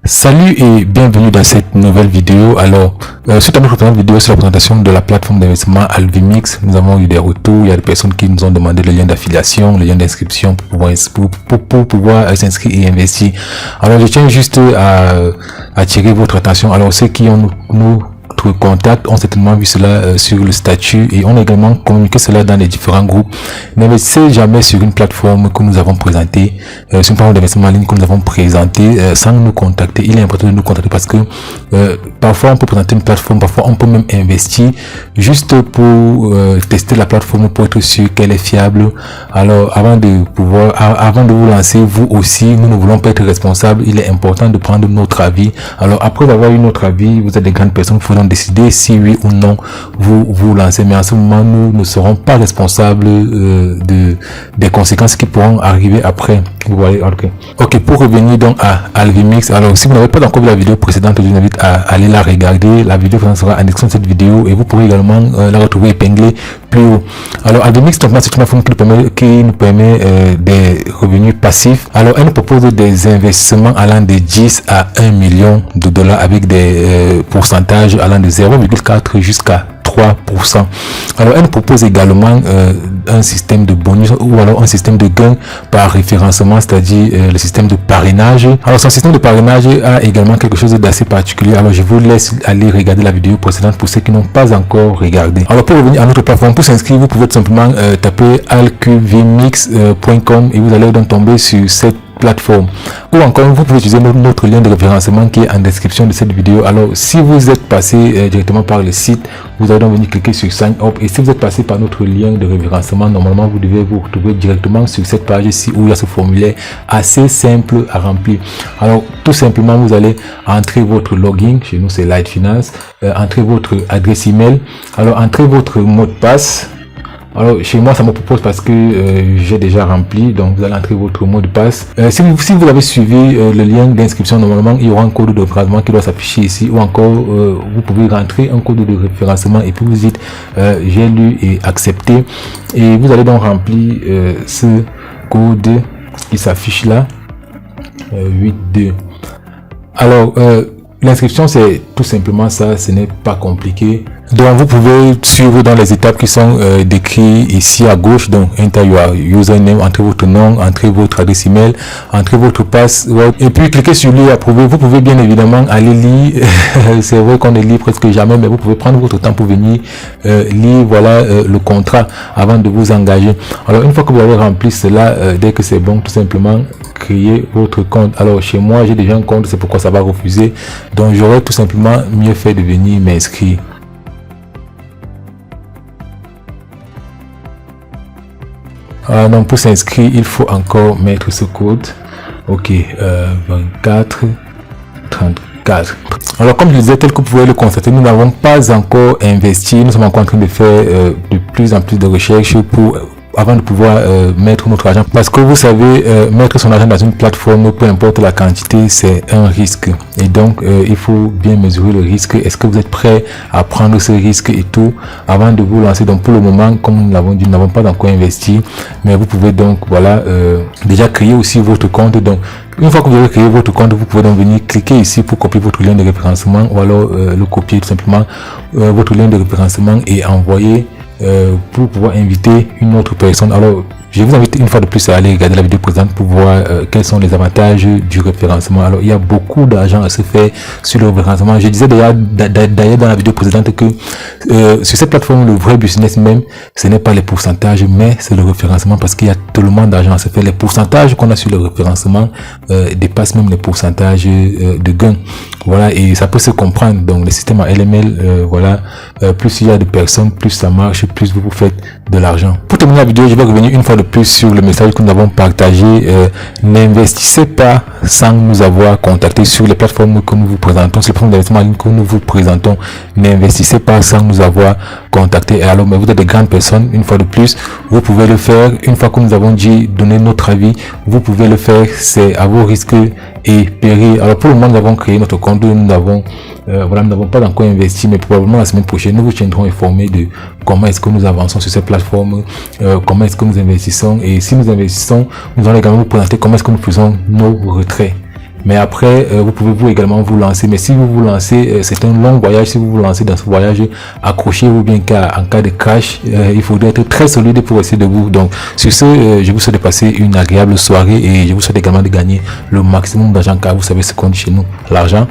Salut et bienvenue dans cette nouvelle vidéo. Alors, suite à notre première vidéo sur la présentation de la plateforme d'investissement Alvimix, nous avons eu des retours. Il y a des personnes qui nous ont demandé le lien d'affiliation, le lien d'inscription pour pouvoir s'inscrire et investir. Alors, je tiens juste à attirer votre attention. Alors, ceux qui ont nous contacts ont certainement vu cela sur le statut et on a également communiqué cela dans les différents groupes. N'investissez jamais sur une plateforme que nous avons présentée, sur une plateforme d'investissement en ligne que nous avons présentée sans nous contacter. Il est important de nous contacter parce que parfois on peut présenter une plateforme, parfois on peut même investir juste pour tester la plateforme, pour être sûr qu'elle est fiable. Alors avant de vous lancer, vous aussi, nous ne voulons pas être responsables. Il est important de prendre notre avis. Alors après avoir eu notre avis, vous êtes des grandes personnes, il faut donc décider si oui ou non vous vous lancez, mais en ce moment nous ne serons pas responsables des conséquences qui pourront arriver après. Vous voyez, ok, pour revenir donc à Alvimix, alors si vous n'avez pas encore vu la vidéo précédente, je vous invite à aller la regarder. La vidéo précédente sera en description de cette vidéo et vous pourrez également la retrouver épinglée plus haut. Alors Alvimix, c'est une plateforme qui nous permet des revenus passifs. Alors elle nous propose des investissements allant de 10 à 1 million de dollars avec des pourcentages allant de 0,4 jusqu'à 3%. Alors elle propose également un système de bonus ou alors un système de gain par référencement, c'est-à-dire le système de parrainage. Alors son système de parrainage a également quelque chose d'assez particulier. Alors je vous laisse aller regarder la vidéo précédente pour ceux qui n'ont pas encore regardé. Alors pour revenir à notre plateforme, pour s'inscrire, vous pouvez tout simplement taper alqvmix.com et vous allez donc tomber sur cette plateforme, ou encore vous pouvez utiliser notre lien de référencement qui est en description de cette vidéo. Alors si vous êtes passé directement par le site, vous allez donc venir cliquer sur sign up, et si vous êtes passé par notre lien de référencement, normalement vous devez vous retrouver directement sur cette page ici où il y a ce formulaire assez simple à remplir. Alors tout simplement vous allez entrer votre login, chez nous c'est Light Finance, entrez votre adresse email, alors entrez votre mot de passe. Alors chez moi ça me propose parce que j'ai déjà rempli, donc vous allez entrer votre mot de passe. Si vous avez suivi le lien d'inscription, normalement il y aura un code de référencement qui doit s'afficher ici, ou encore vous pouvez rentrer un code de référencement et puis vous dites j'ai lu et accepté, et vous allez donc remplir ce code qui s'affiche là, 82. Alors l'inscription c'est tout simplement ça, ce n'est pas compliqué. Donc vous pouvez suivre dans les étapes qui sont décrites ici à gauche. Donc enter your username, entrez votre nom, entrez votre adresse email, entrez votre password et puis cliquez sur lire approuver. Vous pouvez bien évidemment aller lire. C'est vrai qu'on ne lit presque jamais, mais vous pouvez prendre votre temps pour venir lire voilà le contrat avant de vous engager. Alors une fois que vous avez rempli cela, dès que c'est bon, tout simplement créer votre compte. Alors chez moi j'ai déjà un compte, c'est pourquoi ça va refuser, donc j'aurais tout simplement mieux fait de venir m'inscrire. Donc pour s'inscrire il faut encore mettre ce code, ok, 24 34. Alors comme je disais, tel que vous pouvez le constater, nous n'avons pas encore investi, nous sommes encore en train de faire de plus en plus de recherches avant de pouvoir mettre notre argent, parce que vous savez, mettre son argent dans une plateforme, peu importe la quantité, c'est un risque, et donc il faut bien mesurer le risque. Est-ce que vous êtes prêt à prendre ce risque et tout avant de vous lancer? Donc pour le moment, comme nous l'avons dit, nous n'avons pas encore investi, mais vous pouvez donc voilà déjà créer aussi votre compte. Donc une fois que vous avez créé votre compte, vous pouvez donc venir cliquer ici pour copier votre lien de référencement, ou alors le copier tout simplement votre lien de référencement et envoyer pour pouvoir inviter une autre personne. Alors je vous invite une fois de plus à aller regarder la vidéo présente pour voir quels sont les avantages du référencement. Alors il y a beaucoup d'argent à se faire sur le référencement. Je disais d'ailleurs dans la vidéo précédente que sur cette plateforme, le vrai business même, ce n'est pas les pourcentages, mais c'est le référencement, parce qu'il y a tellement d'argent à se faire. Les pourcentages qu'on a sur le référencement dépassent même les pourcentages de gains. Voilà, et ça peut se comprendre. Donc le système à LML, voilà, plus il y a de personnes, plus ça marche, plus vous faites de l'argent. Pour terminer la vidéo, je vais revenir une fois de plus sur le message que nous avons partagé. N'investissez pas sans nous avoir contacté sur les plateformes que nous vous présentons, sur les plateformes d'investissement en ligne que nous vous présentons. N'investissez pas sans nous avoir contacté. Et alors, mais vous êtes des grandes personnes, une fois de plus, vous pouvez le faire. Une fois que nous avons dit donner notre avis, vous pouvez le faire. C'est à vos risques et périls. Alors pour le moment, nous avons créé notre compte, nous avons voilà, nous n'avons pas encore investi, mais probablement la semaine prochaine nous vous tiendrons informés de comment est-ce que nous avançons sur cette plateforme, comment est-ce que nous investissons, et si nous investissons, nous allons également vous présenter comment est-ce que nous faisons nos retraits. mais après vous pouvez vous également vous lancer. Mais si vous vous lancez, c'est un long voyage. Si vous vous lancez dans ce voyage, accrochez-vous bien, car en cas de crash, il faudrait être très solide pour rester debout. Donc sur ce, je vous souhaite de passer une agréable soirée et je vous souhaite également de gagner le maximum d'argent, car vous savez ce qu'on dit chez nous, l'argent